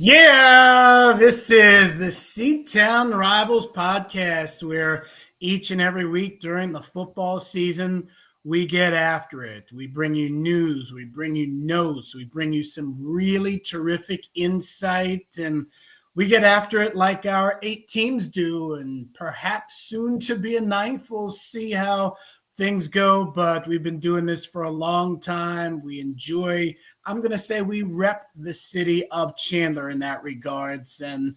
Yeah, this is the Seton Rivals podcast where each and every week during the football season, we get after it. We bring you news, we bring you notes, we bring you some really terrific insight, and we get after it like our 8 teams do, and perhaps soon to be a ninth. We'll see how things go, but we've been doing this for a long time. We enjoy, I'm going to say we rep the city of Chandler in that regards. And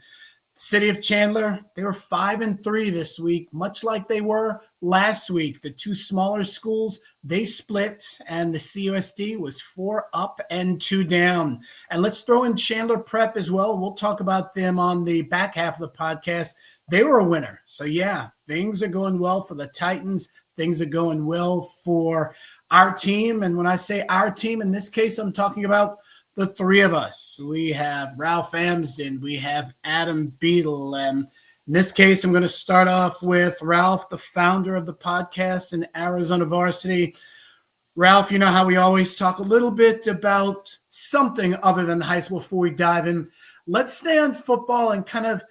city of Chandler, they were 5-3 this week, much like they were last week. The two smaller schools, they split, and the CUSD was 4 up and 2 down. And let's throw in Chandler Prep as well. We'll talk about them on the back half of the podcast. They were a winner. So yeah, things are going well for the Titans. Things are going well for our team. And when I say our team, in this case, I'm talking about the 3 of us. We have Ralph Amsden. We have Adam Beadle. And in this case, I'm going to start off with Ralph, the founder of the podcast in Arizona Varsity. Ralph, you know how we always talk a little bit about something other than high school before we dive in. Let's stay on football and kind of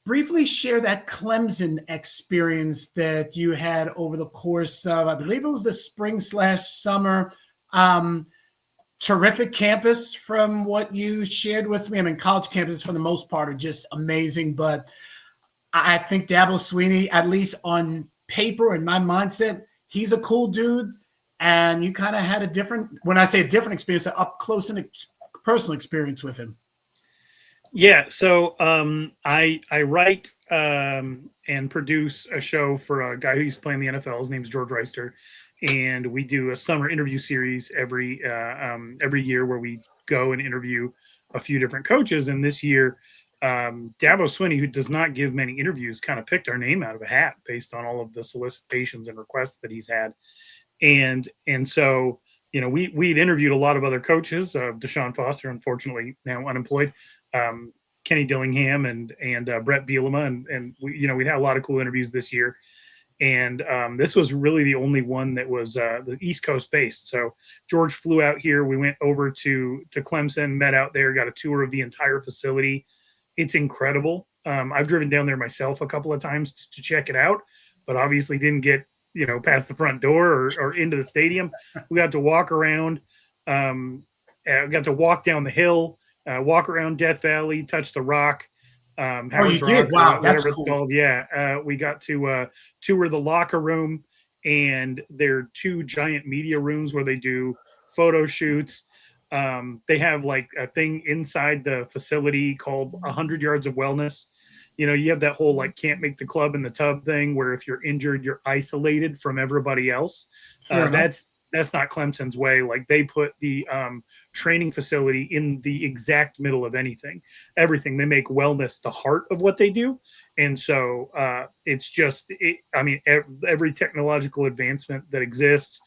briefly share that Clemson experience that you had over the course of, I believe it was the spring/summer. Terrific campus from what you shared with me. I mean, college campuses for the most part are just amazing, but I think Dabo Swinney, at least on paper and my mindset, he's a cool dude. And you kind of had a different, when I say a different experience, an up close and personal experience with him. Yeah, so I write and produce a show for a guy who used to play in the NFL. His name's George Reister, and we do a summer interview series every year where we go and interview a few different coaches. And this year, Dabo Swinney, who does not give many interviews, kind of picked our name out of a hat based on all of the solicitations and requests that he's had, and so. You know, we'd interviewed a lot of other coaches. Deshaun Foster, unfortunately, now unemployed. Kenny Dillingham and Brett Bielema, and we'd had a lot of cool interviews this year. And this was really the only one that was the East Coast based. So George flew out here. We went over to Clemson, met out there, got a tour of the entire facility. It's incredible. I've driven down there myself a couple of times to check it out, but obviously didn't get past the front door or into the stadium. We got to walk around, got to walk down the hill, walk around Death Valley, touch the rock. You did? Wow, that's cool. It's called. Yeah, we got to tour the locker room, and there are 2 giant media rooms where they do photo shoots. They have like a thing inside the facility called 100 Yards of Wellness. You have that whole like can't make the club in the tub thing where if you're injured, you're isolated from everybody else. That's not Clemson's way. Like they put the training facility in the exact middle of everything. They make wellness the heart of what they do. And so it's just, every technological advancement that exists,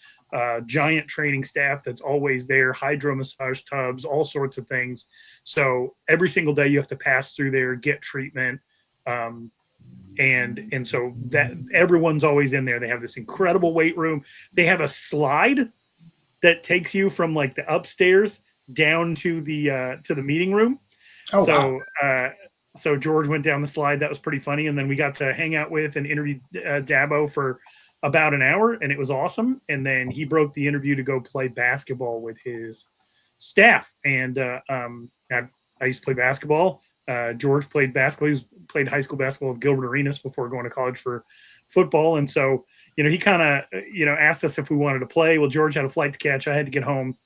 giant training staff that's always there, hydro massage tubs, all sorts of things. So every single day you have to pass through there, get treatment. And so that everyone's always in there. They have this incredible weight room. They have a slide that takes you from like the upstairs down to the meeting room. Oh, so wow. So George went down the slide. That was pretty funny. And then we got to hang out with and interview Dabo for about an hour, and it was awesome. And then he broke the interview to go play basketball with his staff. And I used to play basketball. George played basketball. He played high school basketball with Gilbert Arenas before going to college for football. And so, he kind of, asked us if we wanted to play. Well, George had a flight to catch. I had to get home.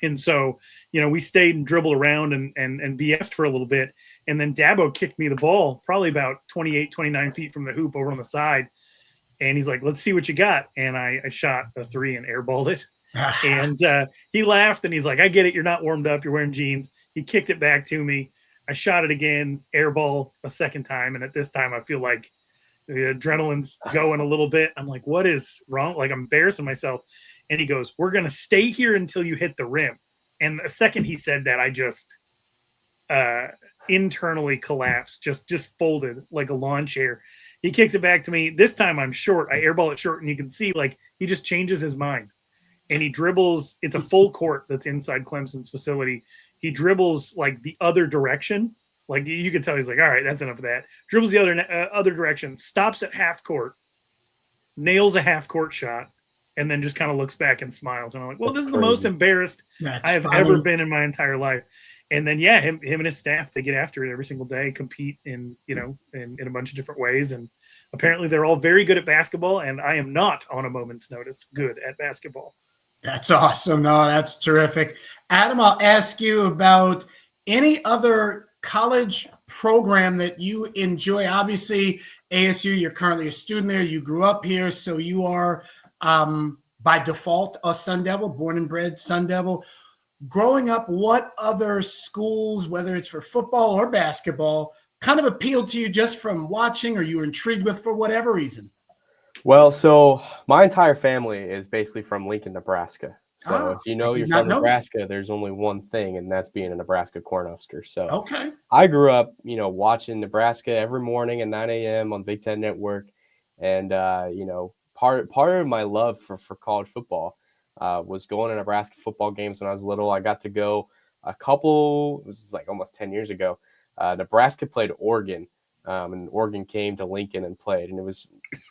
And so, we stayed and dribbled around and BS'd for a little bit. And then Dabo kicked me the ball probably about 28, 29 feet from the hoop over on the side. And he's like, let's see what you got. And I shot a 3 and airballed it. And he laughed and he's like, I get it. You're not warmed up. You're wearing jeans. He kicked it back to me. I shot it again, airball a second time. And at this time, I feel like the adrenaline's going a little bit. I'm like, what is wrong? Like, I'm embarrassing myself. And he goes, we're going to stay here until you hit the rim. And the second he said that, I just internally collapsed, just folded like a lawn chair. He kicks it back to me. This time I'm short. I airball it short, and you can see like he just changes his mind. And he dribbles. It's a full court that's inside Clemson's facility. he dribbles like the other direction. Like you can tell he's like, all right, that's enough of that. Dribbles the other direction, stops at half court, nails a half court shot, and then just kind of looks back and smiles. And I'm like, well, That's this is crazy. the most embarrassed I have ever been in my entire life. And then, yeah, him and his staff, they get after it every single day, compete in a bunch of different ways. And apparently they're all very good at basketball. And I am not, on a moment's notice, good at basketball. That's awesome. No, that's terrific. Adam, I'll ask you about any other college program that you enjoy. Obviously, ASU, you're currently a student there. You grew up here, so you are by default a Sun Devil, born and bred Sun Devil. Growing up, what other schools, whether it's for football or basketball, kind of appealed to you just from watching, or you were intrigued with for whatever reason? Well, so my entire family is basically from Lincoln, Nebraska. So if you know you're from Nebraska, there's only one thing, and that's being a Nebraska Cornhusker. So okay, I grew up, watching Nebraska every morning at 9 a.m. on Big Ten Network. And, part of my love for college football was going to Nebraska football games when I was little. I got to go it was like almost 10 years ago. Nebraska played Oregon, and Oregon came to Lincoln and played. And it was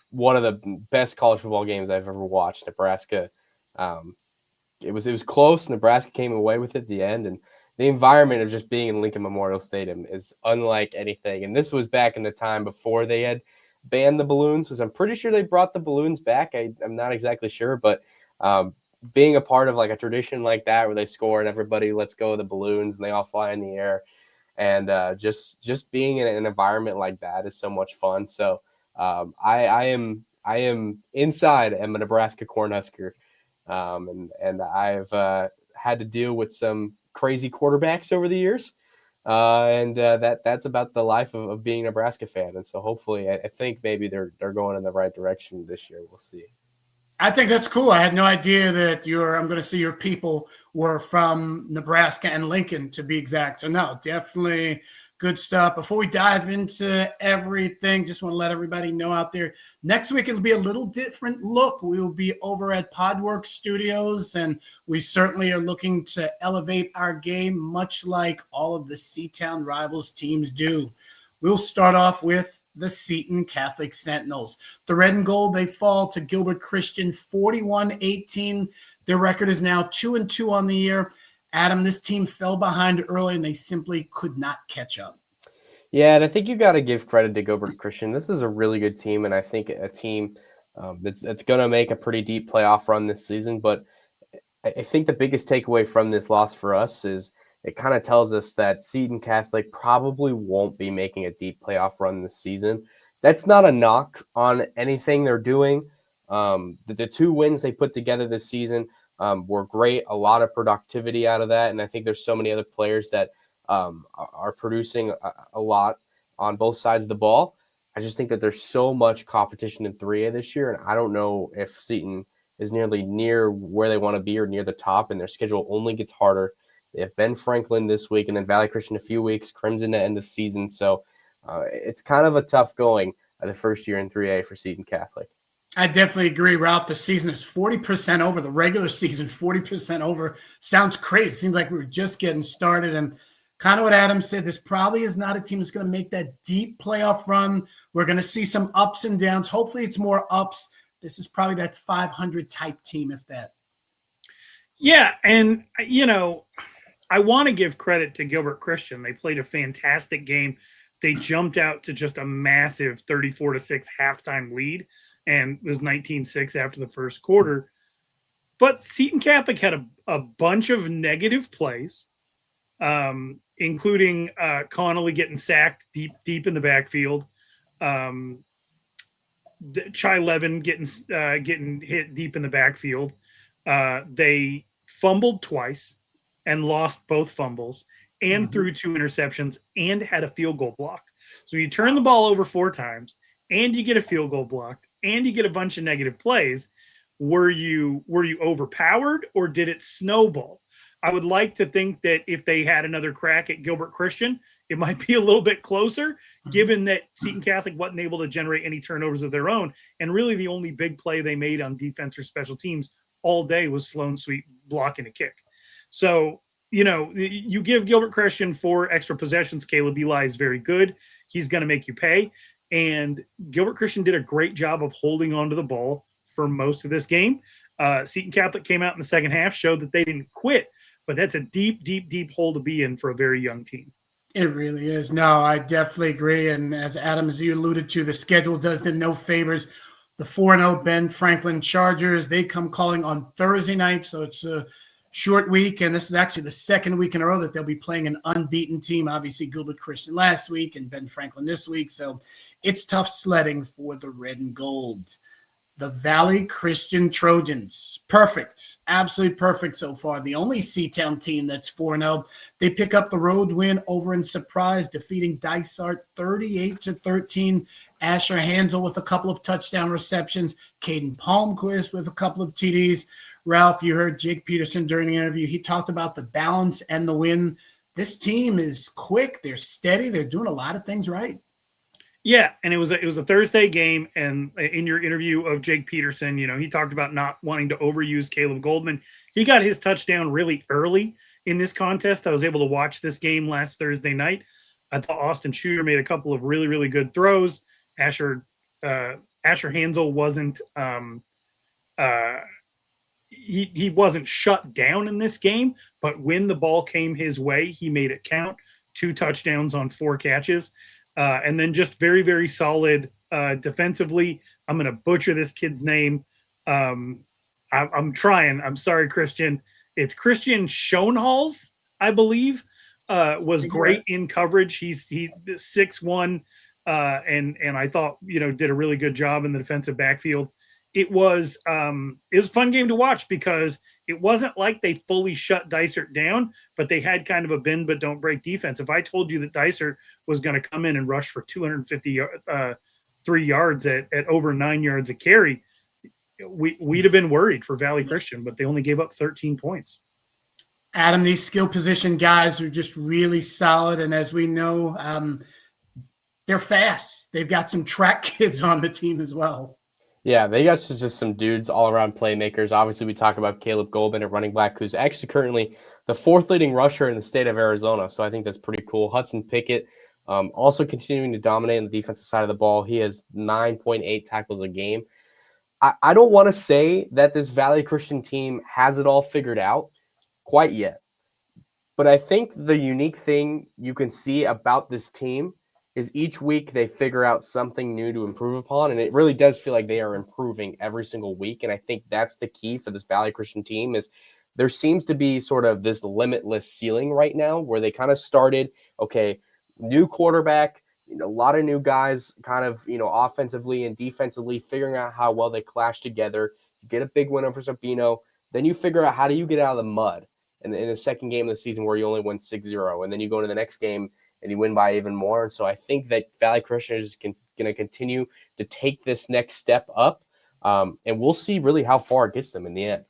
one of the best college football games I've ever watched. Nebraska, it was close. Nebraska came away with it at the end. And the environment of just being in Lincoln Memorial Stadium is unlike anything. And this was back in the time before they had banned the balloons, because I'm pretty sure they brought the balloons back. I'm not exactly sure, but being a part of like a tradition like that where they score and everybody lets go of the balloons and they all fly in the air, and just being in an environment like that is so much fun. So I am inside. I'm a Nebraska Cornhusker, and I've had to deal with some crazy quarterbacks over the years. That's about the life of being a Nebraska fan. And so hopefully I think maybe they're going in the right direction this year. We'll see. I think that's cool. I had no idea that I'm going to see your people were from Nebraska and Lincoln, to be exact. So no, definitely good stuff. Before we dive into everything, just want to let everybody know out there, next week it'll be a little different look. We will be over at Podworks Studios, and we certainly are looking to elevate our game, much like all of the C-Town rivals teams do. We'll start off with the Seton Catholic Sentinels. The red and gold, they fall to Gilbert Christian 41-18. Their record is now 2-2 on the year. Adam, this team fell behind early, and they simply could not catch up. Yeah, and I think you got to give credit to Gilbert Christian. This is a really good team, and I think a team that's going to make a pretty deep playoff run this season. But I think the biggest takeaway from this loss for us is it kind of tells us that Seton Catholic probably won't be making a deep playoff run this season. That's not a knock on anything they're doing. The two wins they put together this season were great. A lot of productivity out of that. And I think there's so many other players that are producing a lot on both sides of the ball. I just think that there's so much competition in 3A this year. And I don't know if Seton is near where they want to be or near the top, and their schedule only gets harder. They have Ben Franklin this week and then Valley Christian a few weeks, Crimson to end of the season. So it's kind of a tough going the first year in 3A for Seton Catholic. I definitely agree, Ralph. The season is 40% over. The regular season, 40% over. Sounds crazy. Seems like we were just getting started. And kind of what Adam said, this probably is not a team that's going to make that deep playoff run. We're going to see some ups and downs. Hopefully it's more ups. This is probably that 500 type team, if that. Yeah, and, I want to give credit to Gilbert Christian. They played a fantastic game. They jumped out to just a massive 34-6 halftime lead, and it was 19-6 after the first quarter. But Seton Catholic had a bunch of negative plays, including Connolly getting sacked deep in the backfield, Chai Levin getting hit deep in the backfield. They fumbled twice and lost both fumbles, and threw 2 interceptions, and had a field goal blocked. So you turn the ball over 4 times, and you get a field goal blocked, and you get a bunch of negative plays. Were you overpowered, or did it snowball? I would like to think that if they had another crack at Gilbert Christian, it might be a little bit closer, given that Seton Catholic wasn't able to generate any turnovers of their own. And really the only big play they made on defense or special teams all day was Sloan Sweet blocking a kick. So you give Gilbert Christian 4 extra possessions. Caleb Eli is very good. He's going to make you pay. And Gilbert Christian did a great job of holding onto the ball for most of this game. Seton Catholic came out in the second half, showed that they didn't quit, but that's a deep, deep, deep hole to be in for a very young team. It really is. No, I definitely agree. And as Adam, as you alluded to, the schedule does them no favors. The 4-0 Ben Franklin Chargers, they come calling on Thursday night, so it's a short week, and this is actually the second week in a row that they'll be playing an unbeaten team. Obviously, Gilbert Christian last week and Ben Franklin this week, so it's tough sledding for the red and gold. The Valley Christian Trojans, perfect, absolutely perfect so far. The only C-Town team that's 4-0. They pick up the road win over in Surprise, defeating Dysart 38-13. Asher Hansel with a couple of touchdown receptions. Caden Palmquist with a couple of TDs. Ralph, you heard Jake Peterson during the interview. He talked about the balance and the win. This team is quick. They're steady. They're doing a lot of things right. Yeah, and it was a Thursday game, and in your interview of Jake Peterson, he talked about not wanting to overuse Caleb Goldman. He got his touchdown really early in this contest. I was able to watch this game last Thursday night. I thought Austin Shooter made a couple of really, really good throws. Asher Hansel wasn't he wasn't shut down in this game, but when the ball came his way, he made it count. 2 touchdowns on 4 catches. And then just very, very solid defensively. I'm going to butcher this kid's name. I'm trying. I'm sorry, Christian. It's Christian Schoenhals, I believe, was great in coverage. He's 6'1", and I thought, did a really good job in the defensive backfield. It was a fun game to watch because it wasn't like they fully shut Dysart down, but they had kind of a bend but don't break defense. If I told you that Dysart was going to come in and rush for 253 yards at over 9 yards a carry, we'd have been worried for Valley Christian, but they only gave up 13 points. Adam, these skill position guys are just really solid, and as we know, they're fast. They've got some track kids on the team as well. Yeah, they got just some dudes all around playmakers. Obviously, we talk about Caleb Goldman at running back, who's actually currently the 4th leading rusher in the state of Arizona. So I think that's pretty cool. Hudson Pickett also continuing to dominate on the defensive side of the ball. He has 9.8 tackles a game. I don't want to say that this Valley Christian team has it all figured out quite yet. But I think the unique thing you can see about this team is each week they figure out something new to improve upon, and it really does feel like they are improving every single week. And I think that's the key for this Valley Christian team is there seems to be sort of this limitless ceiling right now where they kind of started, okay, new quarterback, a lot of new guys kind of, offensively and defensively figuring out how well they clash together. You get a big win over Sabino, then you figure out how do you get out of the mud in the second game of the season where you only win 6-0, and then you go into the next game and you win by even more. And so I think that Valley Christian is going to continue to take this next step up, and we'll see really how far it gets them in the end.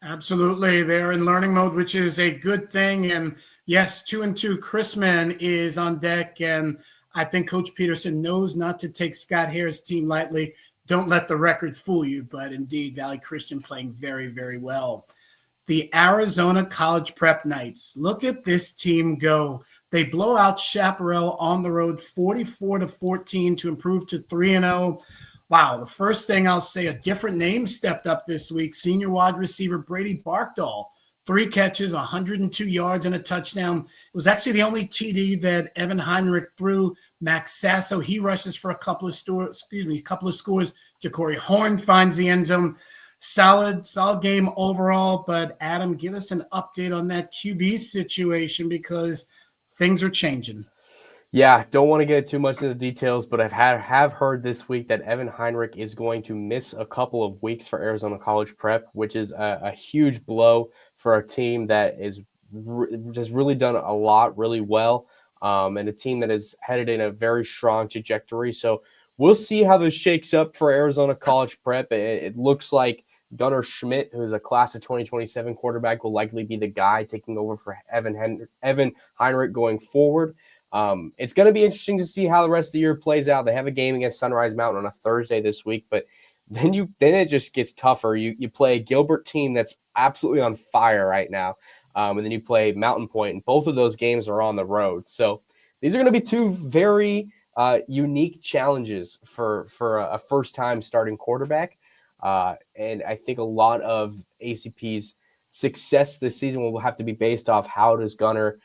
Absolutely. They're in learning mode, which is a good thing. And yes, 2-2 Chrisman is on deck, and I think Coach Peterson knows not to take Scott Hare's team lightly. Don't let the record fool you, but indeed, Valley Christian playing very, very well. The Arizona College Prep Knights. Look at this team go. They blow out Chaparral on the road 44-14 to improve to 3-0. Wow, the first thing I'll say, a different name stepped up this week. Senior wide receiver Brady Barkdahl, 3 catches, 102 yards, and a touchdown. It was actually the only TD that Evan Heinrich threw. Max Sasso, he rushes for a couple of scores. Ja'Cory Horn finds the end zone. Solid game overall. But Adam, give us an update on that QB situation because things are changing. Yeah, don't want to get too much into the details, but I have heard this week that Evan Heinrich is going to miss a couple of weeks for Arizona College Prep, which is a huge blow for a team that is just really done a lot really well, and a team that is headed in a very strong trajectory. So we'll see how this shakes up for Arizona College Prep. It looks like Gunnar Schmidt, who's a class of 2027 quarterback, will likely be the guy taking over for Evan Heinrich going forward. It's going to be interesting to see how the rest of the year plays out. They have a game against Sunrise Mountain on a Thursday this week, but then it just gets tougher. You play a Gilbert team that's absolutely on fire right now. and then you play Mountain Point, and both of those games are on the road. So these are going to be two very unique challenges for a first-time starting quarterback. And I think a lot of ACP's success this season will have to be based off how does Gunnar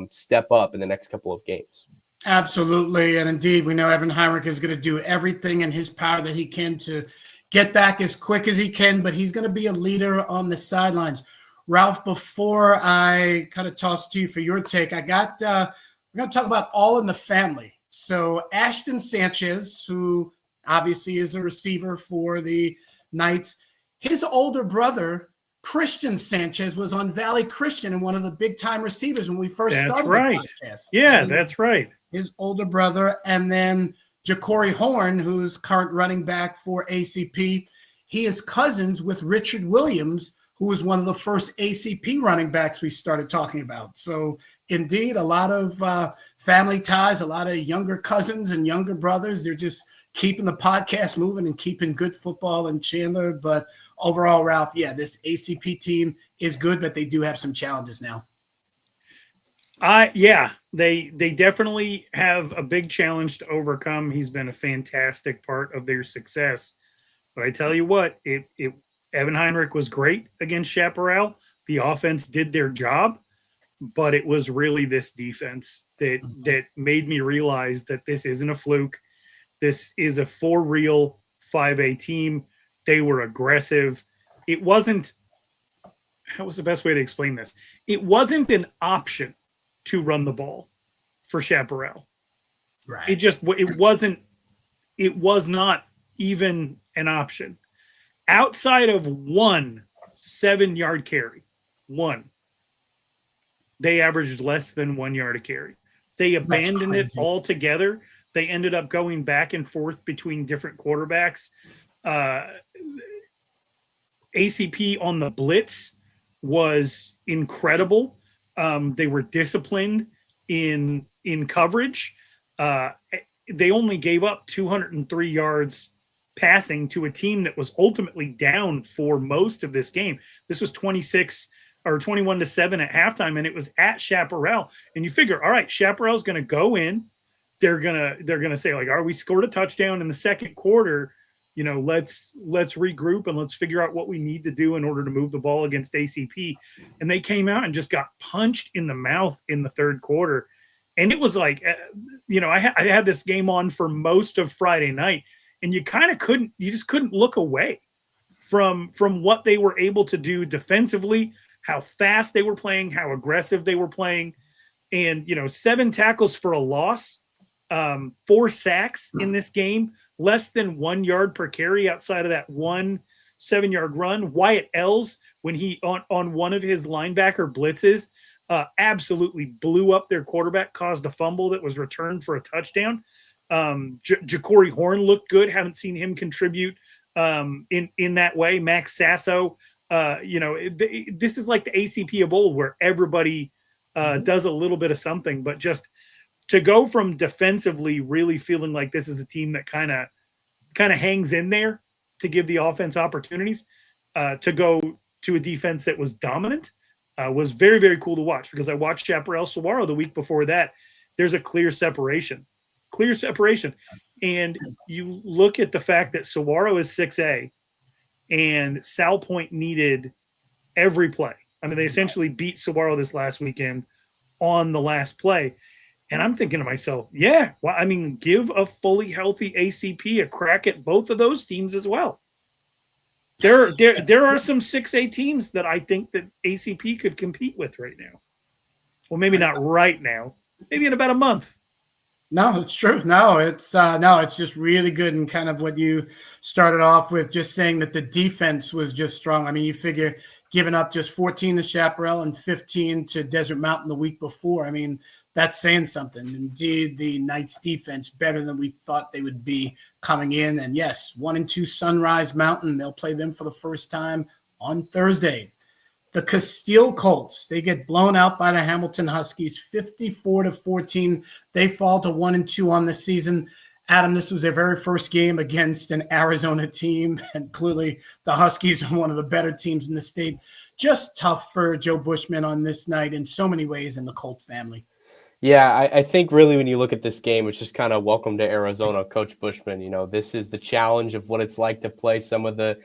step up in the next couple of games. Absolutely. And indeed, we know Evan Heinrich is going to do everything in his power that he can to get back as quick as he can, but he's going to be a leader on the sidelines. Ralph, before I kind of toss to you for your take, we're going to talk about all in the family. So Ashton Sanchez, who obviously is a receiver for the Knights, his older brother, Christian Sanchez, was on Valley Christian and one of the big-time receivers when we first started the podcast. Yeah, that's right. His older brother. And then Ja'Cory Horn, who's current running back for ACP. He is cousins with Richard Williams, who was one of the first ACP running backs we started talking about. So, indeed, a lot of family ties, a lot of younger cousins and younger brothers. They're just keeping the podcast moving and keeping good football in Chandler. But overall, Ralph, yeah, this ACP team is good, but they do have some challenges now. Yeah, they definitely have a big challenge to overcome. He's been a fantastic part of their success. But I tell you what, Evan Heinrich was great against Chaparral. The offense did their job, but it was really this defense that made me realize that this isn't a fluke. This is a for real 5A team. They were aggressive. It wasn't – how was the best way to explain this? It wasn't an option to run the ball for Chaparral. Right. It was not even an option. Outside of 1 7-yard carry, they averaged less than 1 yard a carry. They abandoned it altogether. They ended up going back and forth between different quarterbacks. ACP on the blitz was incredible. They were disciplined in coverage. They only gave up 203 yards passing to a team that was ultimately down for most of this game. This was 21-7 at halftime, and it was at Chaparral. And you figure, all right, Chaparral's going to go in. They're gonna say, like, all right, we scored a touchdown in the second quarter. You know, let's regroup and let's figure out what we need to do in order to move the ball against ACP. And they came out and just got punched in the mouth in the third quarter. And it was like, I had this game on for most of Friday night, and you just couldn't look away from what they were able to do defensively, how fast they were playing, how aggressive they were playing. And, 7 tackles for a loss, 4 sacks in this game, less than 1 yard per carry outside of that 1 7-yard run. Wyatt Ells, when he on one of his linebacker blitzes, absolutely blew up their quarterback, caused a fumble that was returned for a touchdown. Ja'Cory Horn looked good. Haven't seen him contribute in that way. Max Sasso, this is like the ACP of old, where everybody does a little bit of something, but just to go from defensively really feeling like this is a team that kind of hangs in there to give the offense opportunities, to go to a defense that was dominant, was very, very cool to watch, because I watched Chaparral Saguaro the week before that. There's a clear separation. And you look at the fact that Saguaro is 6A and Sal Point needed every play. I mean, they essentially beat Saguaro this last weekend on the last play. And I'm thinking to myself, give a fully healthy ACP a crack at both of those teams as well. There are some 6A teams that I think that ACP could compete with right now. Well, maybe not right now. Maybe in about a month. No, it's true. No, it's just really good. And kind of what you started off with, just saying that the defense was just strong. I mean, you figure giving up just 14 to Chaparral and 15 to Desert Mountain the week before. I mean, that's saying something. Indeed, the Knights defense better than we thought they would be coming in. And yes, 1-2 Sunrise Mountain. They'll play them for the first time on Thursday. The Casteel Colts, they get blown out by the Hamilton Huskies, 54-14. They fall to 1-2 on the season. Adam, this was their very first game against an Arizona team, and clearly the Huskies are one of the better teams in the state. Just tough for Joe Bushman on this night in so many ways in the Colt family. Yeah, I think really when you look at this game, it's just kind of welcome to Arizona, Coach Bushman. You know, this is the challenge of what it's like to play some of the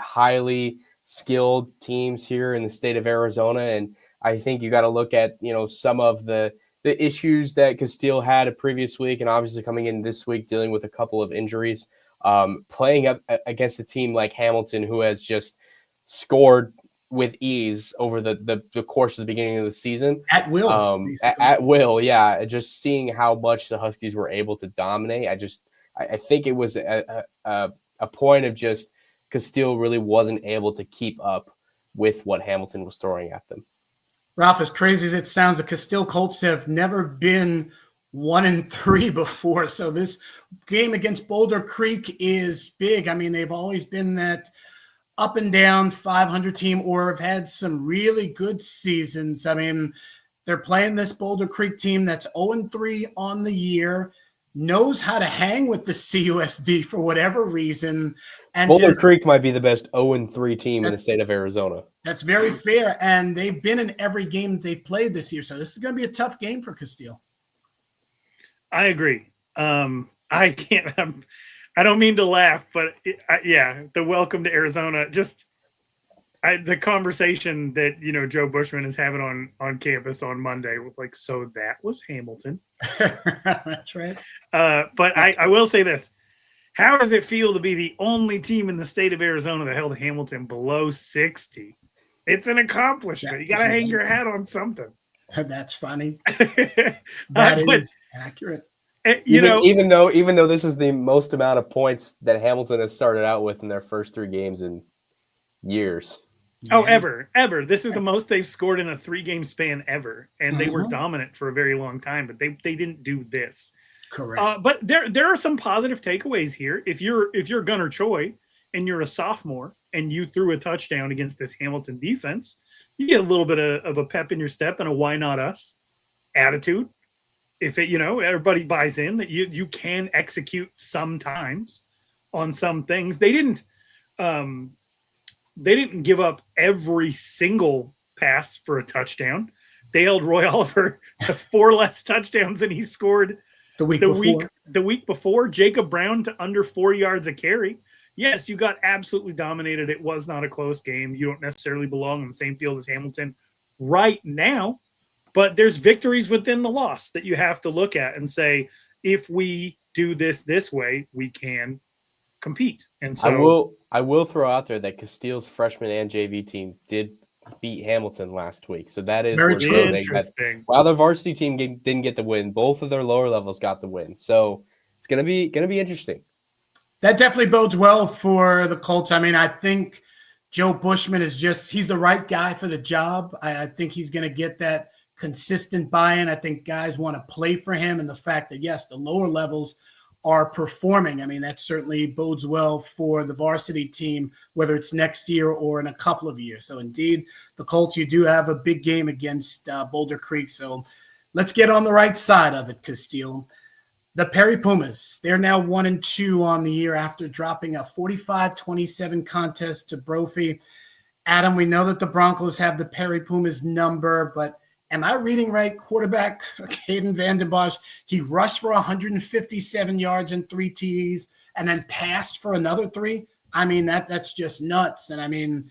highly skilled teams here in the state of Arizona. And I think you got to look at, you know, some of the issues that Casteel had a previous week, and obviously coming in this week dealing with a couple of injuries, playing up against a team like Hamilton, who has just scored with ease over the course of the beginning of the season. At will. At will, yeah. Just seeing how much the Huskies were able to dominate. I think it was a point of just Casteel really wasn't able to keep up with what Hamilton was throwing at them. Ralph, as crazy as it sounds, the Casteel Colts have never been 1-3 before. So this game against Boulder Creek is big. I mean, they've always been that up and down 500 team, or have had some really good seasons. I mean, they're playing this Boulder Creek team that's 0-3 on the year, knows how to hang with the CUSD for whatever reason. And Boulder Creek might be the best 0-3 team in the state of Arizona. That's very fair. And they've been in every game they've played this year. So this is going to be a tough game for Casteel. I agree. I don't mean to laugh, but the welcome to Arizona, the conversation that, you know, Joe Bushman is having on campus on Monday with like, so that was Hamilton. That's right. But I will say this. How does it feel to be the only team in the state of Arizona that held Hamilton below 60? It's an accomplishment. You got to hang your hat on something. That's funny. That is accurate. Even though this is the most amount of points that Hamilton has started out with in their first 3 games in years. Oh, ever. This is the most they've scored in a 3-game span ever. And they were dominant for a very long time, but they didn't do this. Correct. But there are some positive takeaways here. If you're Gunnar Choi and you're a sophomore and you threw a touchdown against this Hamilton defense, you get a little bit of a pep in your step and a why not us attitude. If everybody buys in that you can execute sometimes on some things. They didn't give up every single pass for a touchdown. They held Roy Oliver to 4 less touchdowns than he scored the week before. Jacob Brown to under 4 yards a carry. Yes, you got absolutely dominated. It was not a close game. You don't necessarily belong on the same field as Hamilton right now, but there's victories within the loss that you have to look at and say, if we do this way, we can compete. And so I will throw out there that Casteel's freshman and JV team did beat Hamilton last week. So that is very true. Interesting. While the varsity team didn't get the win, both of their lower levels got the win. So it's gonna be interesting. That definitely bodes well for the Colts. I mean, I think Joe Bushman he's the right guy for the job. I think he's going to get that consistent buy-in. I think guys want to play for him, and the fact that, yes, the lower levels are performing. I mean, that certainly bodes well for the varsity team, whether it's next year or in a couple of years. So indeed, the Colts, you do have a big game against Boulder Creek. So let's get on the right side of it, Casteel. The Perry Pumas, they're now 1-2 on the year after dropping a 45-27 contest to Brophy. Adam, we know that the Broncos have the Perry Pumas number, but am I reading right? Quarterback Caden Vandenbosch, he rushed for 157 yards and 3 TDs and then passed for another 3. I mean, that's just nuts. And I mean,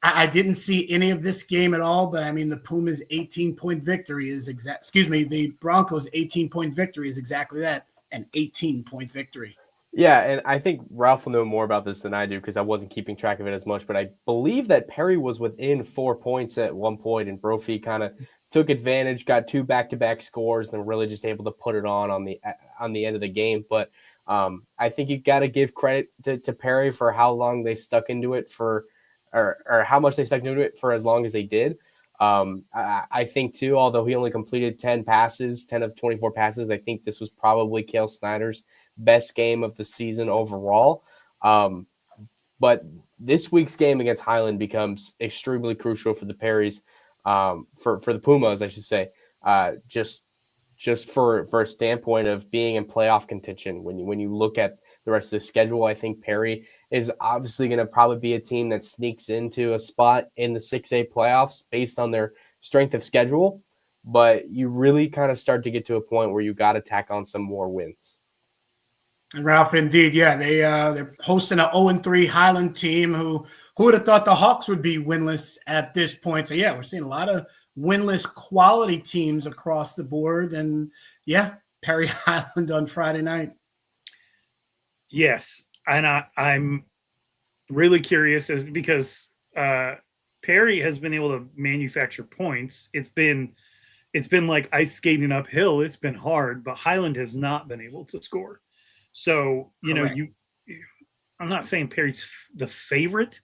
I didn't see any of this game at all, but I mean, the Pumas' 18-point victory is the Broncos' 18-point victory is exactly that, an 18-point victory. Yeah, and I think Ralph will know more about this than I do because I wasn't keeping track of it as much, but I believe that Perry was within 4 points at one point, and Brophy kind of took advantage, got 2 back-to-back scores, and really just able to put it on the end of the game. But I think you got to give credit to Perry for how long they stuck into it or how much they stuck into it for as long as they did. I think too, although he only completed 10 of 24 passes, I think this was probably Cale Snyder's best game of the season overall. But this week's game against Highland becomes extremely crucial for the Perrys, for the Pumas, I should say. Just just for a standpoint of being in playoff contention. When you look at the rest of the schedule, I think Perry is obviously going to probably be a team that sneaks into a spot in the 6A playoffs based on their strength of schedule. But you really kind of start to get to a point where you got to tack on some more wins. And Ralph, indeed, yeah, they're hosting an 0-3 Highland team. Who would have thought the Hawks would be winless at this point? So yeah, we're seeing a lot of winless quality teams across the board, and yeah, Perry Highland on Friday night. Yes, and I'm really curious because Perry has been able to manufacture points. It's been like ice skating uphill. It's been hard, but Highland has not been able to score. So, I'm not saying Perry's the favorite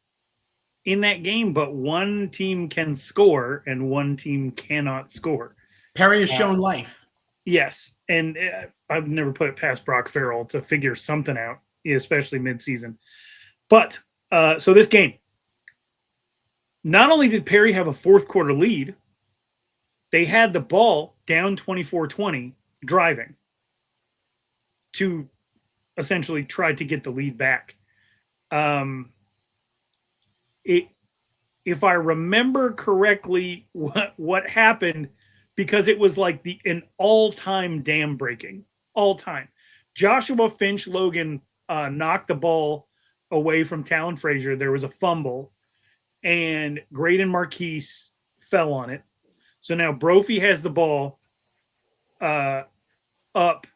in that game, but one team can score and one team cannot score. Perry has shown life. Yes, and I've never put it past Brock Farrell to figure something out, especially midseason. But so this game, not only did Perry have a fourth quarter lead, they had the ball down 24-20 driving to essentially tried to get the lead back. If I remember correctly, what happened, because it was like an all-time dam breaking, all-time. Joshua Finch Logan knocked the ball away from Talon Frazier. There was a fumble, and Graydon Marquise fell on it. So now Brophy has the ball up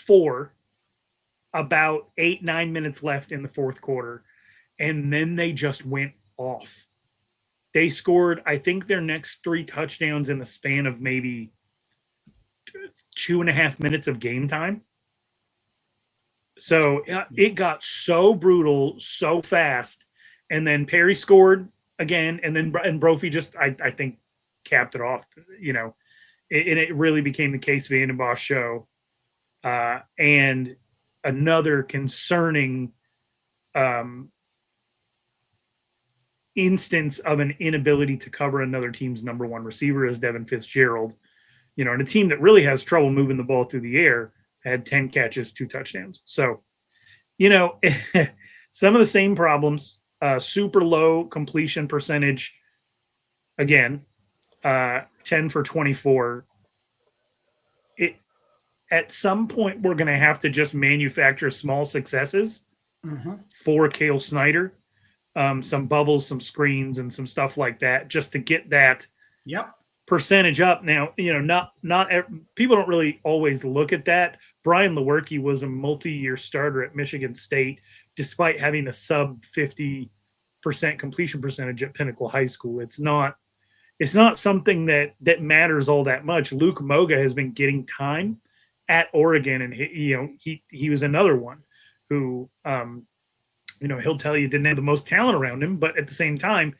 4, about 8-9 minutes left in the fourth quarter, and then they just went off. They scored, I think, their next 3 touchdowns in the span of maybe 2.5 minutes of game time. So it got so brutal so fast, and then Perry scored again, and Brophy just I think capped it off. And it really became the Case Vandenbosch show. And another concerning instance of an inability to cover another team's number one receiver is Devin Fitzgerald. And a team that really has trouble moving the ball through the air had 10 catches, 2 touchdowns. So, some of the same problems, super low completion percentage. Again, 10 for 24. At some point, we're going to have to just manufacture small successes for Cale Snyder, some bubbles, some screens, and some stuff like that, just to get that percentage up. Now, not people don't really always look at that. Brian Lewerke was a multi-year starter at Michigan State, despite having a sub 50% completion percentage at Pinnacle High School. It's not something that matters all that much. Luke Moga has been getting time at Oregon, and he was another one who he'll tell you didn't have the most talent around him, but at the same time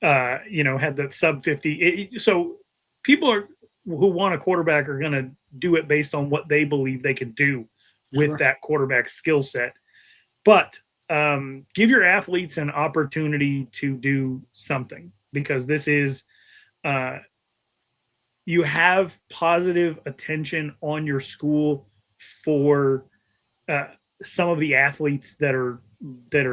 had that sub 50. So people who want a quarterback are going to do it based on what they believe they can do with that quarterback skill set. But give your athletes an opportunity to do something, because this is you have positive attention on your school for some of the athletes that are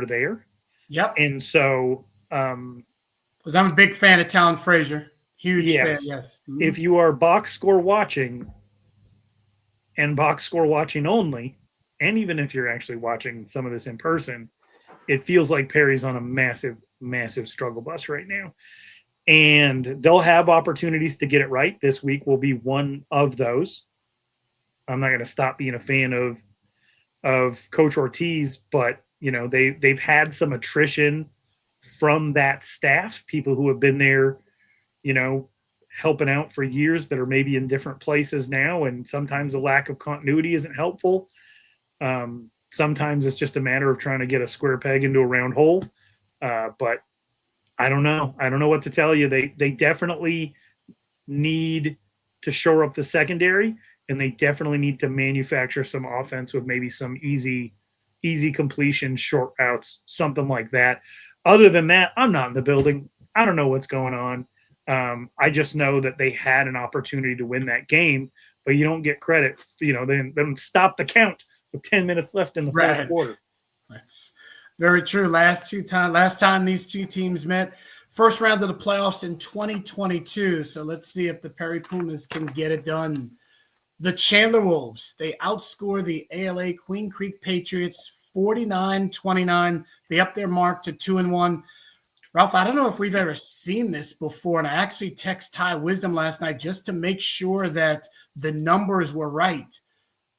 there. Yep. And so, because I'm a big fan of Talon Frazier, huge fan. Yes. Mm-hmm. If you are box score watching and box score watching only, and even if you're actually watching some of this in person, it feels like Perry's on a massive, massive struggle bus right now. And they'll have opportunities to get it right. This week will be one of those. I'm not going to stop being a fan of Coach Ortiz, but they've had some attrition from that staff, people who have been there, helping out for years that are maybe in different places now. And sometimes a lack of continuity isn't helpful. Sometimes it's just a matter of trying to get a square peg into a round hole. But I don't know. I don't know what to tell you. They definitely need to shore up the secondary, and they definitely need to manufacture some offense with maybe some easy completion, short routes, something like that. Other than that, I'm not in the building. I don't know what's going on. I just know that they had an opportunity to win that game, but you don't get credit. They didn't stop the count with 10 minutes left in the fourth quarter. That's very true. Last time these two teams met, first round of the playoffs in 2022. So let's see if the Perry Pumas can get it done. The Chandler Wolves, they outscore the ALA Queen Creek Patriots 49-29. They up their mark to 2-1. Ralph, I don't know if we've ever seen this before, and I actually texted Ty Wisdom last night just to make sure that the numbers were right.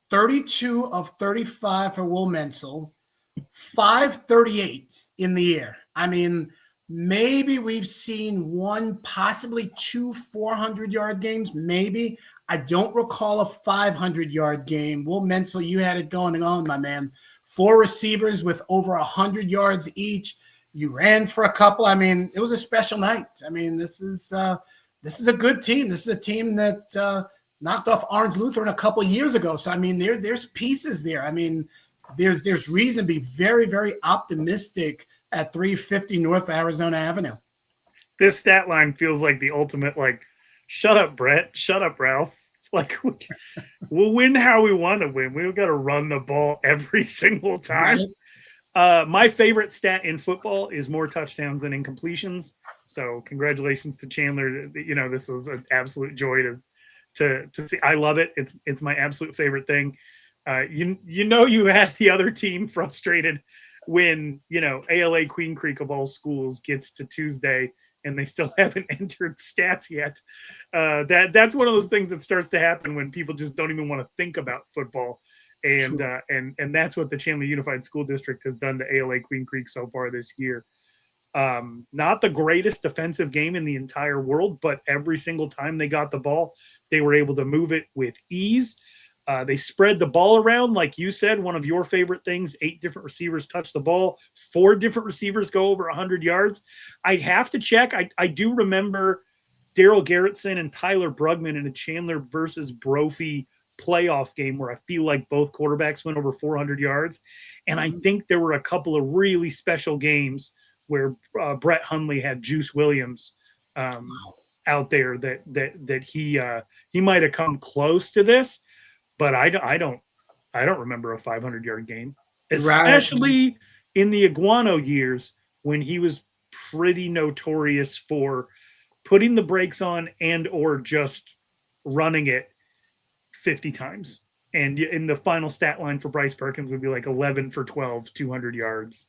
32 of 35 for Will Mencl, 538 in the air. I mean, maybe we've seen one, possibly two 400-yard games, maybe. I don't recall a 500-yard game. Will Mencl, you had it going on, my man. 4 receivers with over 100 yards each. You ran for a couple. I mean, it was a special night. I mean, this is a good team. This is a team that knocked off Orange Lutheran a couple of years ago. So I mean, there's pieces there. I mean, there's reason to be very, very optimistic at 350 North Arizona Avenue. This stat line feels like the ultimate, like, shut up, Brett. Shut up, Ralph. Like, we'll win how we want to win. We've got to run the ball every single time. Right. My favorite stat in football is more touchdowns than incompletions. So congratulations to Chandler. This was an absolute joy to see. I love it. It's my absolute favorite thing. You had the other team frustrated when, ALA Queen Creek of all schools gets to Tuesday and they still haven't entered stats yet. That's one of those things that starts to happen when people just don't even want to think about football. And that's what the Chandler Unified School District has done to ALA Queen Creek so far this year. Not the greatest defensive game in the entire world, but every single time they got the ball, they were able to move it with ease. They spread the ball around, like you said, one of your favorite things. 8 different receivers touch the ball. 4 different receivers go over 100 yards. I'd have to check. I do remember Daryl Garrettson and Tyler Brugman in a Chandler versus Brophy playoff game where I feel like both quarterbacks went over 400 yards. And I think there were a couple of really special games where Brett Hundley had Juice Williams out there that he might have come close to this, but I don't remember a 500-yard game, especially in the Iguano years when he was pretty notorious for putting the brakes on and or just running it 50 times. And in the final stat line for Bryce Perkins would be like 11 for 12, 200 yards.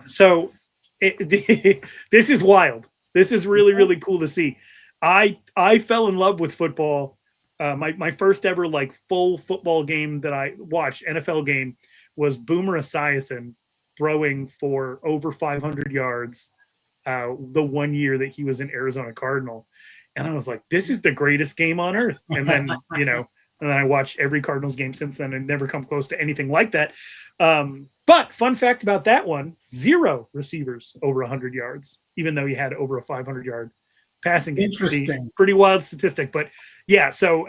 So this is wild. This is really, really cool to see. I fell in love with football. My first ever like full football game that I watched, NFL game, was Boomer Esiason throwing for over 500 yards the one year that he was an Arizona Cardinal. And I was like, this is the greatest game on earth. And then, and I watched every Cardinals game since then and never come close to anything like that. But fun fact about that one, 0 receivers over 100 yards, even though he had over a 500-yard passing game. Interesting. Pretty wild statistic. But yeah, so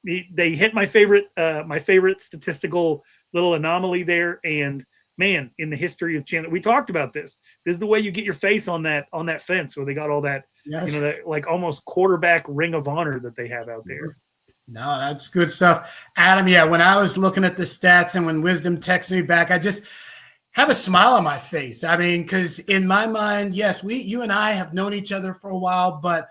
they hit my favorite statistical little anomaly there. And man, in the history of Chandler, we talked about this. This is the way you get your face on that fence where they got all that, yes, that like almost quarterback ring of honor that they have out there. No, that's good stuff. Adam, yeah, when I was looking at the stats and when Wisdom texted me back, I just have a smile on my face. I mean, because in my mind, yes, you and I have known each other for a while, but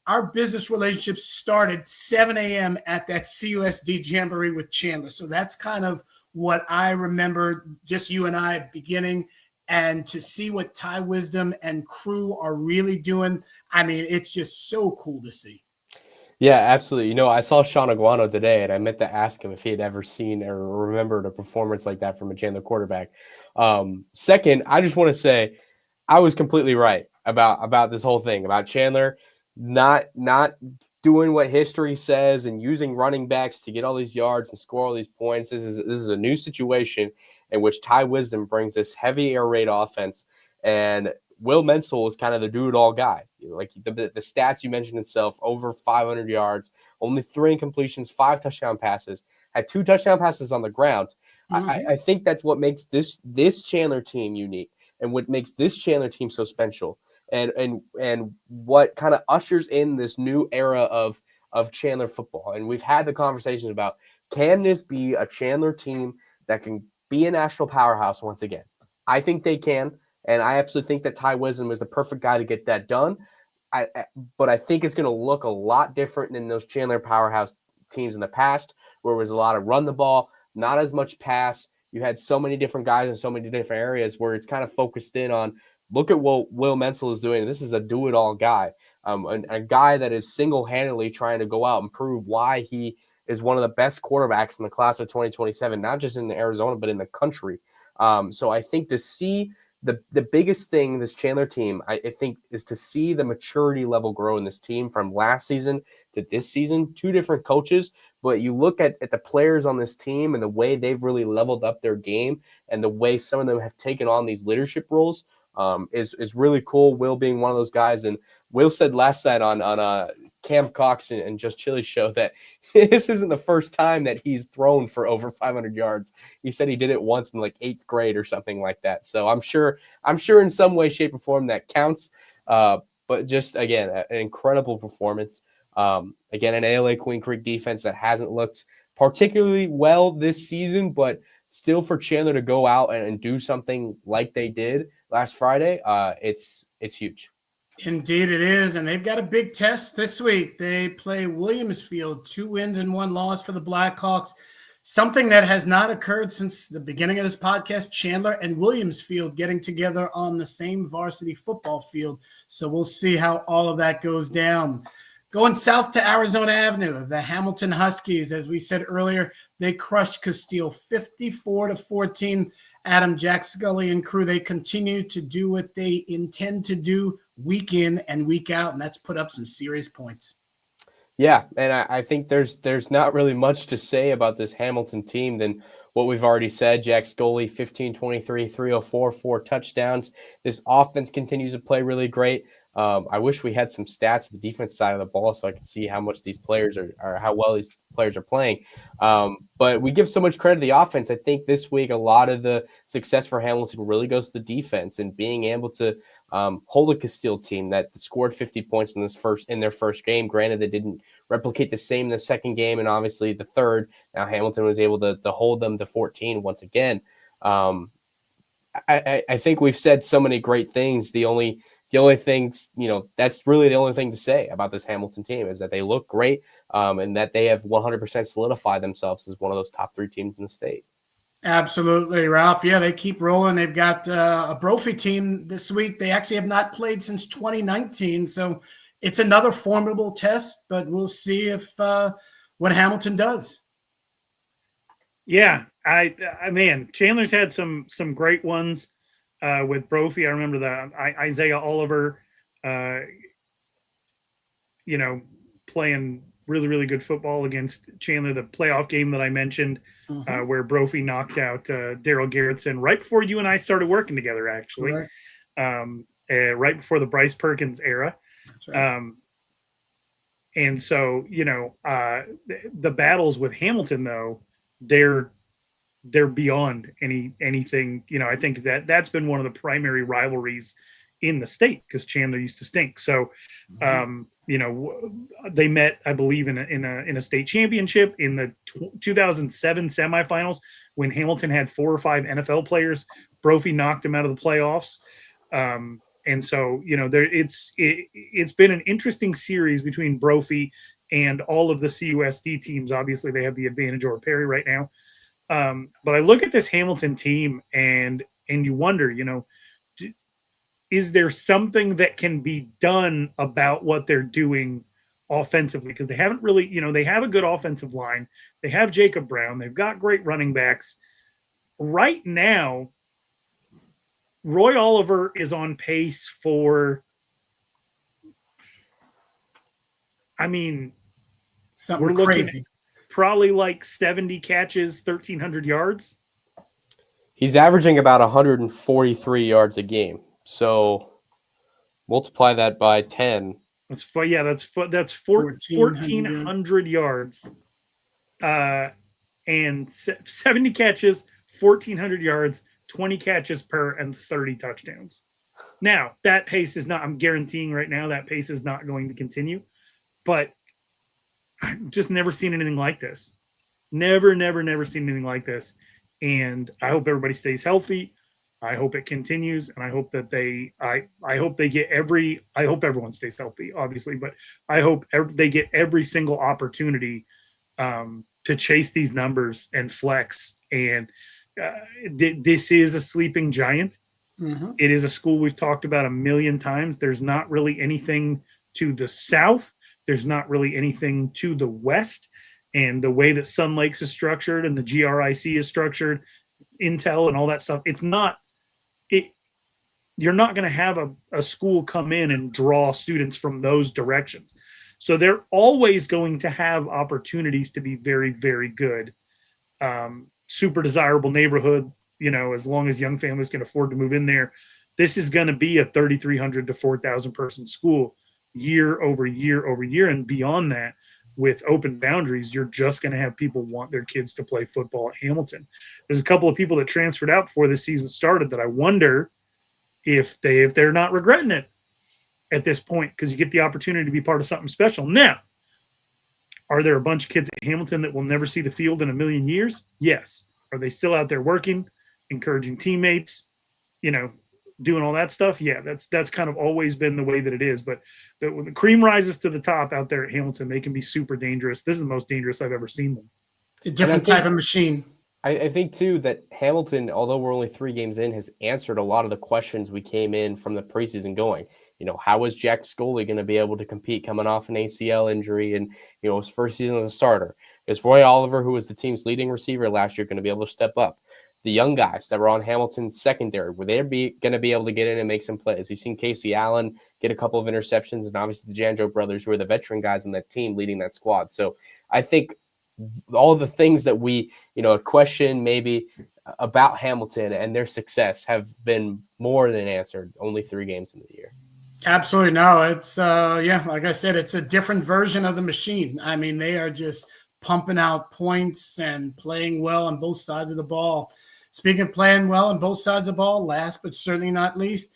our business relationship started 7 a.m. at that CUSD Jamboree with Chandler. So that's kind of what I remember, just you and I beginning, and to see what Ty Wisdom and crew are really doing. I mean, it's just so cool to see. Yeah, absolutely. I saw Sean Iguano today, and I meant to ask him if he had ever seen or remembered a performance like that from a Chandler quarterback. Second, I just want to say I was completely right about this whole thing, about Chandler not doing what history says and using running backs to get all these yards and score all these points. This is a new situation in which Ty Wisdom brings this heavy air raid offense, and Will Mencl is kind of the do-it-all guy. Like the stats you mentioned itself, over 500 yards, only 3 incompletions, 5 touchdown passes, had 2 touchdown passes on the ground. Mm-hmm. I think that's what makes this Chandler team unique and what makes this Chandler team so special. and what kind of ushers in this new era of Chandler football. And we've had the conversations about, can this be a Chandler team that can be a national powerhouse once again? I think they can, and I absolutely think that Ty Wisdom is the perfect guy to get that done. But I think it's going to look a lot different than those Chandler powerhouse teams in the past, where it was a lot of run the ball, not as much pass. You had so many different guys in so many different areas where it's kind of focused in on, look at what Will Mencl is doing. This is a do-it-all guy, a guy that is single-handedly trying to go out and prove why he is one of the best quarterbacks in the class of 2027, not just in Arizona, but in the country. So I think to see the biggest thing this Chandler team, I think, is to see the maturity level grow in this team from last season to this season. Two different coaches, but you look at the players on this team and the way they've really leveled up their game and the way some of them have taken on these leadership roles is really cool. Will being one of those guys, and Will said last night on Cam Cox and Just Chili's show that this isn't the first time that he's thrown for over 500 yards. He said he did it once in like 8th grade or something like that. So I'm sure in some way, shape, or form that counts. But just, again, an incredible performance. Again, an ALA Queen Creek defense that hasn't looked particularly well this season, but still for Chandler to go out and do something like they did last Friday, it's huge. Indeed it is, and they've got a big test this week. They play Williamsfield, 2 wins and 1 loss for the Blackhawks, something that has not occurred since the beginning of this podcast, Chandler and Williamsfield getting together on the same varsity football field. So we'll see how all of that goes down. Going south to Arizona Avenue, the Hamilton Huskies, as we said earlier, they crushed Casteel 54-14. Adam, Jack Scully, and crew, they continue to do what they intend to do week in and week out, and that's put up some serious points. Yeah, and I think there's not really much to say about this Hamilton team than what we've already said. Jack Scully, 15, 23, 304, 4 touchdowns. This offense continues to play really great. I wish we had some stats of the defense side of the ball so I could see how much these players are how well these players are playing. But we give so much credit to the offense. I think this week a lot of the success for Hamilton really goes to the defense and being able to hold a Casteel team that scored 50 points in their first game. Granted, they didn't replicate the same in the second game and obviously the third. Now Hamilton was able to hold them to 14 once again. I think we've said so many great things. The only things, that's really the only thing to say about this Hamilton team is that they look great and that they have 100% solidified themselves as one of those top 3 teams in the state. Absolutely, Ralph. Yeah, they keep rolling. They've got a Brophy team this week. They actually have not played since 2019, so it's another formidable test, but we'll see if what Hamilton does. Yeah, I man, Chandler's had some great ones with Brophy. I remember the Isaiah Oliver, playing really, really good football against Chandler, the playoff game that I mentioned, where Brophy knocked out Daryl Garrettson right before you and I started working together, actually, right before the Bryce Perkins era. That's right. And so, the battles with Hamilton, though, they're beyond anything. I think that's been one of the primary rivalries in the state because Chandler used to stink. So, they met, I believe, in a state championship in the 2007 semifinals when Hamilton had 4 or 5 NFL players. Brophy knocked him out of the playoffs. And so, it's been an interesting series between Brophy and all of the CUSD teams. Obviously, they have the advantage over Perry right now. But I look at this Hamilton team and you wonder, is there something that can be done about what they're doing offensively? Because they haven't really, they have a good offensive line. They have Jacob Brown. They've got great running backs. Right now, Roy Oliver is on pace for, Something we're looking crazy. at probably like 70 catches, 1,300 yards. He's averaging about 143 yards a game. So multiply that by 10. That's 1,400 yards. And 70 catches, 1,400 yards, 20 catches per, and 30 touchdowns. Now, that pace is not, I'm guaranteeing right now, that pace is not going to continue. But I've just never seen anything like this. Never seen anything like this. And I hope everybody stays healthy. I hope it continues. And I hope that I hope they get I hope everyone stays healthy, obviously, but I hope they get every single opportunity to chase these numbers and flex. And this is a sleeping giant. Mm-hmm. It is a school we've talked about a million times. There's not really anything to the south. There's not really anything to the west. And the way that Sun Lakes is structured and the GRIC is structured, Intel and all that stuff, you're not going to have a school come in and draw students from those directions. So they're always going to have opportunities to be very, very good. Super desirable neighborhood, as long as young families can afford to move in there. This is going to be a 3,300 to 4,000 person school year over year over year. And beyond that, with open boundaries, you're just going to have people want their kids to play football at Hamilton. There's a couple of people that transferred out before the season started that I wonder if they're not regretting it at this point, because you get the opportunity to be part of something special. Now, are there a bunch of kids at Hamilton that will never see the field in a million years? Yes. Are they still out there working, encouraging teammates, doing all that stuff? Yeah, that's kind of always been the way that it is. But when the cream rises to the top out there at Hamilton, they can be super dangerous. This is the most dangerous I've ever seen them. It's a different type of machine. I think, too, that Hamilton, although we're only 3 games in, has answered a lot of the questions we came in from the preseason going. How is Jack Scully going to be able to compete coming off an ACL injury and, his first season as a starter? Is Roy Oliver, who was the team's leading receiver last year, going to be able to step up? The young guys that were on Hamilton's secondary, were they going to be able to get in and make some plays? You've seen Casey Allen get a couple of interceptions, and obviously the Janjo brothers, who are the veteran guys on that team leading that squad. So I think all the things that we, question maybe about Hamilton and their success have been more than answered only 3 games into the year. Absolutely. No, it's, like I said, it's a different version of the machine. I mean, they are just pumping out points and playing well on both sides of the ball. Speaking of playing well on both sides of the ball, last but certainly not least,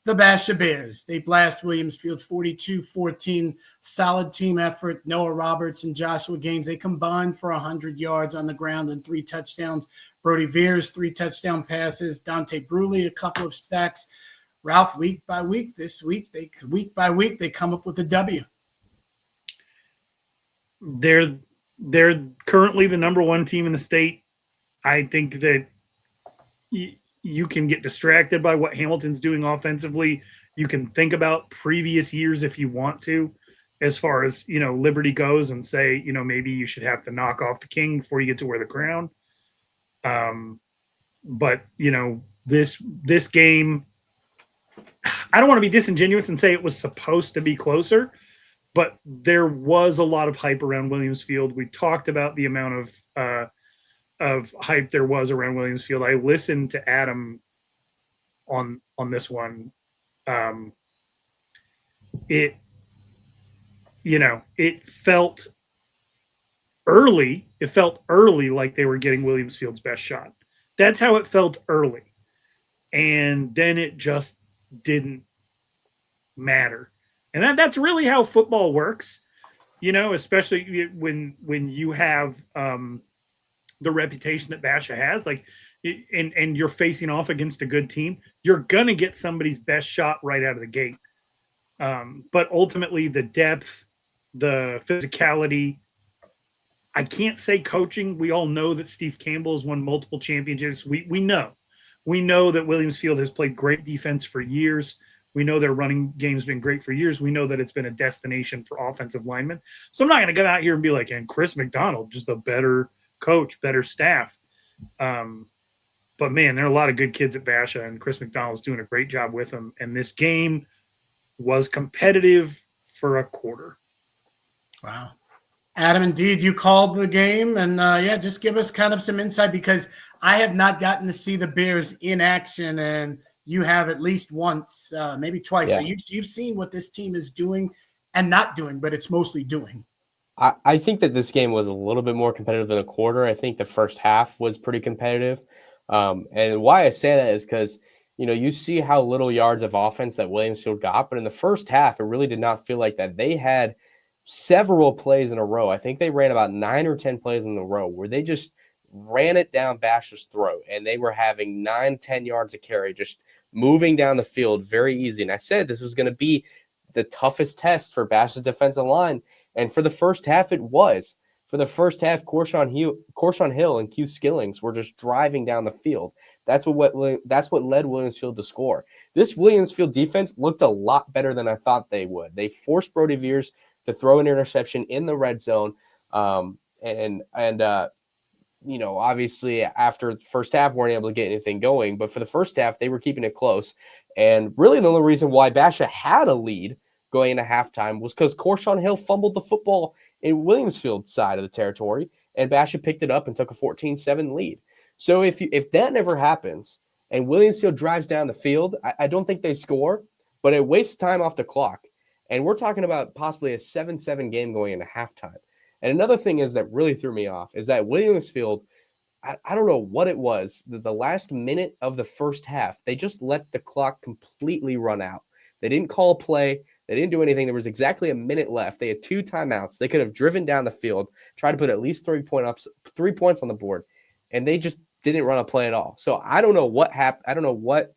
the Basha Bears. They blast Williams Field 42-14, solid team effort. Noah Roberts and Joshua Gaines, they combined for 100 yards on the ground and 3 touchdowns. Brody Veers, 3 touchdown passes. Dante Bruley, a couple of sacks. Ralph, week by week, week by week, they come up with a W. They're currently the number 1 team in the state. I think that you can get distracted by what Hamilton's doing offensively. You can think about previous years if you want to, as far as, Liberty goes, and say, maybe you should have to knock off the king before you get to wear the crown. But, this game, I don't want to be disingenuous and say it was supposed to be closer, but there was a lot of hype around Williams Field. We talked about the amount of hype there was around Williams Field. I listened to Adam on this one. It felt early. It felt early like they were getting Williams Field's best shot. That's how it felt early. And then it just didn't matter. And that's really how football works, especially when you have the reputation that Basha has, and you're facing off against a good team, you're going to get somebody's best shot right out of the gate. But ultimately the depth, the physicality, I can't say coaching. We all know that Steve Campbell has won multiple championships. We know that Williams Field has played great defense for years. We know their running game's been great for years. We know that it's been a destination for offensive linemen. So I'm not going to go out here and be like, and Chris McDonald, just a better coach, better staff. But man, there are a lot of good kids at Basha, and Chris McDonald's doing a great job with them. And this game was competitive for a quarter. Wow. Adam, indeed, you called the game, and just give us kind of some insight, because I have not gotten to see the Bears in action, and you have at least once, maybe twice. Yeah. So you've seen what this team is doing and not doing, but it's mostly doing. I think that this game was a little bit more competitive than a quarter. I think the first half was pretty competitive. And why I say that is because, you see how little yards of offense that Williamsfield got, but in the first half, it really did not feel like that. They had several plays in a row. I think they ran about 9 or 10 plays in a row where they just ran it down Basha's throat, and they were having 9-10 yards of carry, just moving down the field very easy. And I said this was going to be the toughest test for Basha's defensive line, and for the first half, it was. For the first half, Corshon Hill and Q Skillings were just driving down the field. That's what led Williamsfield to score. This Williamsfield defense looked a lot better than I thought they would. They forced Brody Veers to throw an interception in the red zone, obviously after the first half, weren't able to get anything going. But for the first half, they were keeping it close. And really the only reason why Basha had a lead going into halftime was because Corshon Hill fumbled the football in Williamsfield's side of the territory, and Basha picked it up and took a 14-7 lead. So if that never happens and Williamsfield drives down the field, I don't think they score, but it wastes time off the clock. And we're talking about possibly a 7-7 game going into halftime. And another thing is that really threw me off is that Williamsfield, I don't know what it was, the last minute of the first half, they just let the clock completely run out. They didn't call a play. They didn't do anything. There was exactly a minute left. They had 2 timeouts. They could have driven down the field, tried to put at least 3 points on the board, and they just didn't run a play at all. So I don't know what happened. I don't know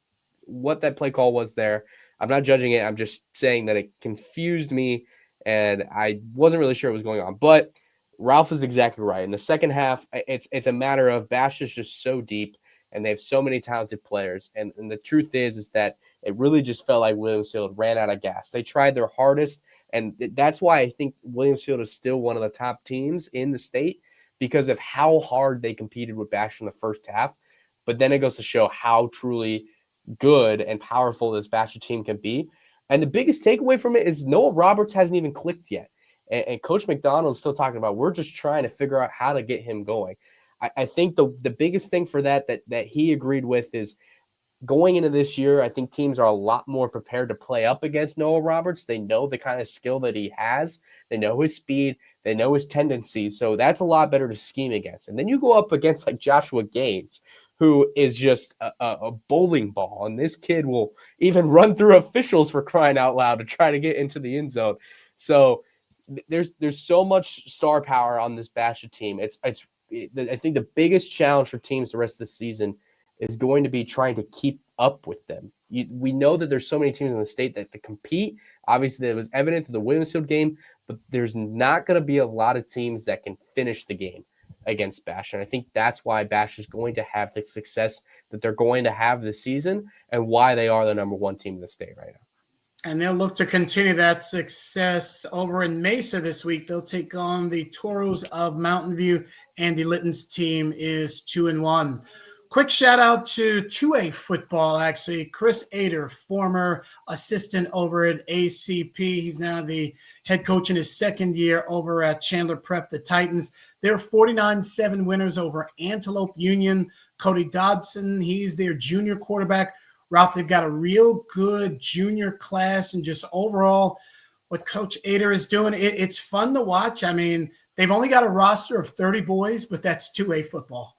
what that play call was there. I'm not judging it. I'm just saying that it confused me, and I wasn't really sure what was going on. But Ralph is exactly right. In the second half, it's a matter of Bash is just so deep, and they have so many talented players. And the truth is that it really just felt like Williamsfield ran out of gas. They tried their hardest, and that's why I think Williamsfield is still one of the top teams in the state because of how hard they competed with Bash in the first half. But then it goes to show how truly good and powerful this Basha team can be. And the biggest takeaway from it is Noah Roberts hasn't even clicked yet. And Coach McDonald is still talking about, we're just trying to figure out how to get him going. I think the biggest thing for that he agreed with is going into this year, I think teams are a lot more prepared to play up against Noah Roberts. They know the kind of skill that he has. They know his speed. They know his tendencies. So that's a lot better to scheme against. And then you go up against like Joshua Gaines, who is just a bowling ball. And this kid will even run through officials for crying out loud to try to get into the end zone. So there's so much star power on this Basha team. I think the biggest challenge for teams the rest of the season is going to be trying to keep up with them. We know that there's so many teams in the state that compete. Obviously, that was evident in the Williamsfield game, but there's not going to be a lot of teams that can finish the game against Bash. And I think that's why Bash is going to have the success that they're going to have this season and why they are the number 1 team in the state right now. And they'll look to continue that success over in Mesa this week. They'll take on the Toros of Mountain View. Andy Litton's team is 2-1. Quick shout out to 2A football, actually. Chris Ader, former assistant over at ACP. He's now the head coach in his second year over at Chandler Prep, the Titans. They're 49-7 winners over Antelope Union. Cody Dobson, he's their junior quarterback. Ralph, they've got a real good junior class, and just overall what Coach Ader is doing, it's fun to watch. I mean, they've only got a roster of 30 boys, but that's 2A football.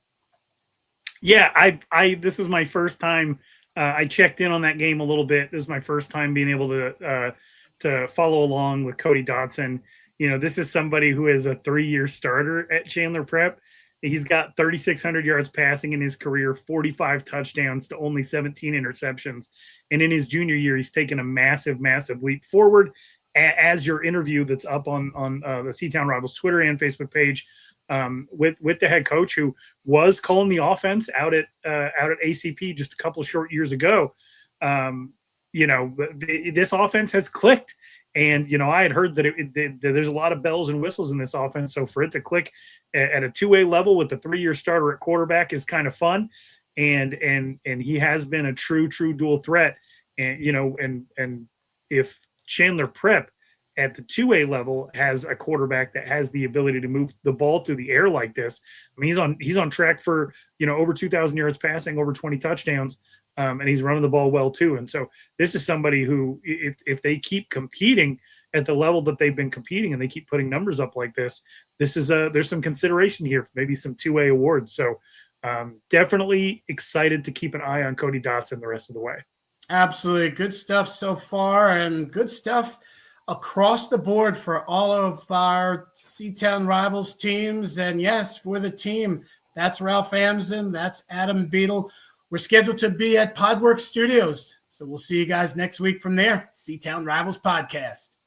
Yeah, this is my first time. I checked in on that game a little bit. This is my first time being able to follow along with Cody Dodson. This is somebody who is a 3-year starter at Chandler Prep. He's got 3,600 yards passing in his career, 45 touchdowns to only 17 interceptions. And in his junior year, he's taken a massive, massive leap forward. As your interview that's up on the Seton Rivals Twitter and Facebook page with the head coach who was calling the offense out at ACP just a couple of short years ago. This offense has clicked. And, I had heard that there's a lot of bells and whistles in this offense. So for it to click at a 2A level with the 3-year starter at quarterback is kind of fun. And he has been a true dual threat. And, and if Chandler Prep at the 2A level has a quarterback that has the ability to move the ball through the air like this, I mean, he's on track for, over 2,000 yards passing, over 20 touchdowns. And he's running the ball well too. And so this is somebody who, if they keep competing at the level that they've been competing and they keep putting numbers up like this, there's some consideration here for maybe some 2A awards. So Definitely excited to keep an eye on Cody Dotson the rest of the way. Absolutely. Good stuff so far, and good stuff across the board for all of our Seatown Rivals teams. And yes, for the team, that's Ralph Amsden, that's Adam Beadle. We're scheduled to be at Podworks Studios. So we'll see you guys next week from there. Seatown Rivals Podcast.